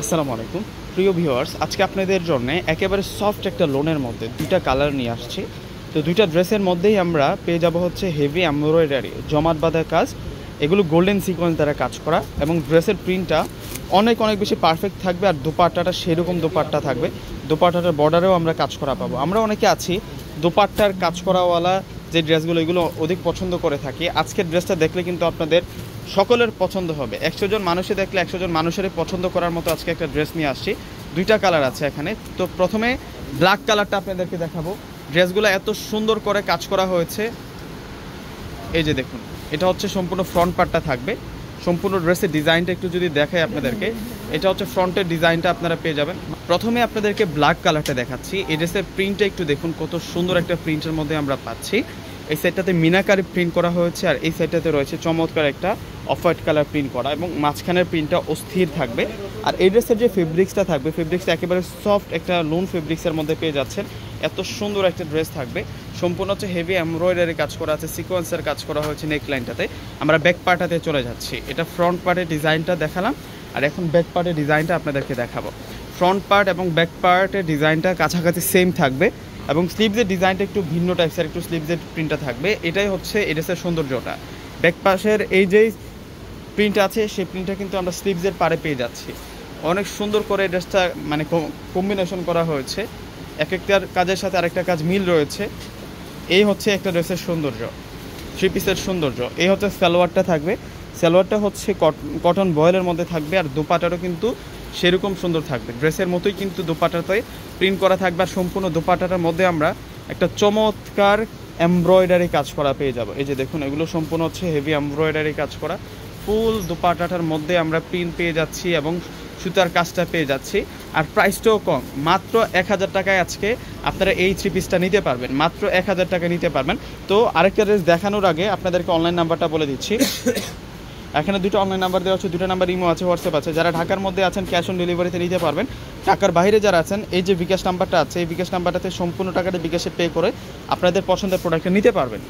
আসসালামু আলাইকুম প্রিয় ভিউয়ার্স, আজকে আপনাদের জন্য একেবারে সফট একটা লোনের মধ্যে দুইটা কালার নিয়ে আসছি। তো দুইটা ড্রেসের মধ্যেই আমরা পেয়ে যাব হচ্ছে হেভি এমব্রয়ডারি জমাট বাঁধা কাজ, এগুলো গোল্ডেন সিকোয়েন্স দ্বারা কাজ করা এবং ড্রেসের প্রিন্টটা অনেক বেশি পারফেক্ট থাকবে। আর দোপাট্টাটা সেরকম দোপাট্টা থাকবে, দোপাট্টাটার বর্ডারেও আমরা কাজ করা পাবো। আমরা অনেকে আছি দোপাট্টার কাজ করাওয়ালা যে ড্রেসগুলো এগুলো অধিক পছন্দ করে থাকি। আজকের ড্রেসটা দেখলে কিন্তু আপনাদের সকলের পছন্দ হবে। 100 জন মানুষে দেখলে 100 জন মানুষেরই পছন্দ করার মতো আজকে একটা ড্রেস নিয়ে আসছি। দুইটা কালার আছে এখানে। তো প্রথমে ব্ল্যাক কালারটা আপনাদেরকে দেখাবো। ড্রেসগুলো এত সুন্দর করে কাজ করা হয়েছে, এই যে দেখুন, এটা হচ্ছে সম্পূর্ণ ফ্রন্ট পার্টটা থাকবে। সম্পূর্ণ ড্রেসের ডিজাইনটা একটু যদি দেখাই আপনাদেরকে, এটা হচ্ছে ফ্রন্টের ডিজাইনটা আপনারা পেয়ে যাবেন। প্রথমে আপনাদেরকে ব্ল্যাক কালারটা দেখাচ্ছি। এই ড্রেসের প্রিন্টটা একটু দেখুন, কত সুন্দর একটা প্রিন্টের মধ্যে আমরা পাচ্ছি। এই সাইডটাতে মিনাকারি প্রিন্ট করা হয়েছে, আর এই সাইডটাতে রয়েছে চমৎকার একটা অফ হোয়াইট কালার প্রিন্ট করা, এবং মাঝখানের প্রিন্টটা অস্থির থাকবে। আর এই ড্রেসের যে ফেব্রিক্সটা থাকবে, ফেব্রিক্সটা একেবারে সফট একটা লোন ফেব্রিক্সের মধ্যে পেয়ে যাচ্ছেন। এত সুন্দর একটা ড্রেস থাকবে, সম্পূর্ণ হচ্ছে হেভি এমব্রয়ডারি কাজ করা আছে, সিকোয়েন্সের কাজ করা হয়েছে নেক লাইনটাতে। আমরা ব্যাক পার্টটাতে চলে যাচ্ছি। এটা ফ্রন্ট পার্টের ডিজাইনটা দেখালাম, আর এখন ব্যাক পার্টের ডিজাইনটা আপনাদেরকে দেখাবো। ফ্রন্ট পার্ট এবং ব্যাক পার্টের ডিজাইনটা কাছাকাছি সেম থাকবে, এবং স্লিভসের ডিজাইনটা একটু ভিন্ন টাইপসের, একটু স্লিভসের প্রিন্টটা থাকবে। এটাই হচ্ছে এই ড্রেসের সৌন্দর্যটা। ব্যাক পাশের এই যে প্রিন্ট আছে, সেই প্রিন্টটা কিন্তু আমরা স্লিভসের পারে পেয়ে যাচ্ছি। অনেক সুন্দর করে এই ড্রেসটা মানে কম্বিনেশন করা হয়েছে, এক একটার কাজের সাথে আরেকটা কাজ মিল রয়েছে। এই হচ্ছে একটা ড্রেসের সৌন্দর্য, থ্রি পিসের সৌন্দর্য। এই হচ্ছে সালোয়ারটা থাকবে। সালোয়ারটা হচ্ছে কটন বয়েলের মধ্যে থাকবে, আর দোপাট্টাটাও কিন্তু সেরকম সুন্দর থাকবে। ড্রেসের মতোই কিন্তু দোপাট্টাতে প্রিন্ট করা থাকবে, আর সম্পূর্ণ দোপাট্টাটার মধ্যে আমরা একটা চমৎকার এমব্রয়ডারি কাজ করা পেয়ে যাব। এই যে দেখুন, এগুলো সম্পূর্ণ হচ্ছে হেভি এমব্রয়ডারি কাজ করা। ফুল দোপাট্টাটার মধ্যে আমরা প্রিন্ট পেয়ে যাচ্ছি এবং সুতার কাজটা পেয়ে যাচ্ছি। আর প্রাইসটাও কম, মাত্র 1000 টাকায় আজকে আপনারা এই থ্রি পিসটা নিতে পারবেন, মাত্র 1000 টাকা নিতে পারবেন। তো আরেকটা ড্রেস দেখানোর আগে আপনাদেরকে অনলাইন নাম্বারটা বলে দিচ্ছি। এখানে দুটো অনলাইন নাম্বার দেওয়া আছে, দুটো নাম্বার ইমো আছে, হোয়াটসঅ্যাপ আছে। যারা ঢাকার মধ্যে আছেন ক্যাশ অন ডেলিভারিতে নিতে পারবেন। ঢাকার বাইরে যারা আছেন, এই যে বিকাশ নাম্বারটা আছে, এই বিকাশ নাম্বারটাতে সম্পূর্ণ টাকাটা বিকাশে পে করে আপনাদের পছন্দের প্রোডাক্টটা নিতে পারবেন।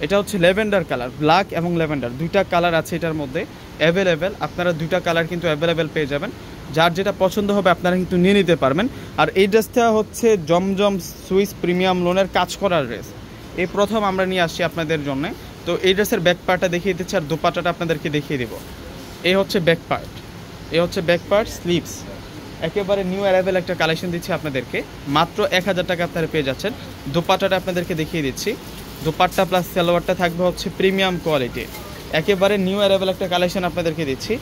এটা হচ্ছে ল্যাভেন্ডার কালার, ব্ল্যাক এবং ল্যাভেন্ডার দুইটা কালার আছে এটার মধ্যে অ্যাভেলেবেল। আপনারা দুইটা কালার কিন্তু অ্যাভেলেবেল পেয়ে যাবেন। যার যেটা পছন্দ হবে আপনারা কিন্তু নিয়ে নিতে পারবেন। আর এই ড্রেসটা হচ্ছে জমজম সুইস প্রিমিয়াম লোনের কাজ করার ড্রেস, এই প্রথম আমরা নিয়ে আসছি আপনাদের জন্য। তো এই ড্রেসের ব্যাক পার্টটা দেখিয়ে দিচ্ছি, আর দোপাট্টাটা আপনাদেরকে দেখিয়ে দেবো। এই হচ্ছে ব্যাক পার্ট, এই হচ্ছে ব্যাক পার্ট, স্লিভস একেবারে নিউ অ্যারাইভেল একটা কালেকশন দিচ্ছি আপনাদেরকে। মাত্র 1000 টাকা আপনারা পেয়ে যাচ্ছেন। দোপাট্টাটা আপনাদেরকে দেখিয়ে দিচ্ছি। দোপাট্টা প্লাস সালোয়ারটা থাকবে হচ্ছে প্রিমিয়াম কোয়ালিটি, একেবারে নিউ অ্যারাইভেল একটা কালেকশন আপনাদেরকে দিচ্ছি।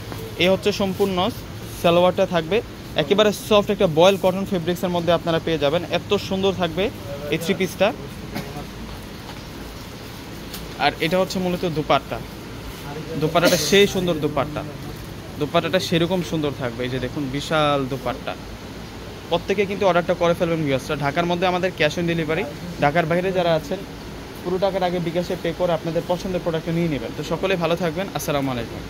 এই হচ্ছে সম্পূর্ণ সালোয়ারটা থাকবে, একেবারে সফট একটা বয়েল কটন ফেব্রিক্সের মধ্যে আপনারা পেয়ে যাবেন। এত সুন্দর থাকবে এই থ্রি পিসটা। আর এটা হচ্ছে মূলত দোপাট্টা, দোপাট্টাটা সেই সুন্দর দোপাট্টা, দোপাট্টাটা সেরকম সুন্দর থাকবে। এই যে দেখুন, বিশাল দোপাট্টা। প্রত্যেকে কিন্তু অর্ডারটা করে ফেলবেন ভিউয়ার্সরা। ঢাকার মধ্যে আমাদের ক্যাশ অন ডেলিভারি, ঢাকার বাইরে যারা আছেন পুরো টাকার আগে বিকাশে পে করে আপনাদের পছন্দের প্রোডাক্টটা নিয়ে নেবেন। তো সকলেই ভালো থাকবেন। আসসালামু আলাইকুম।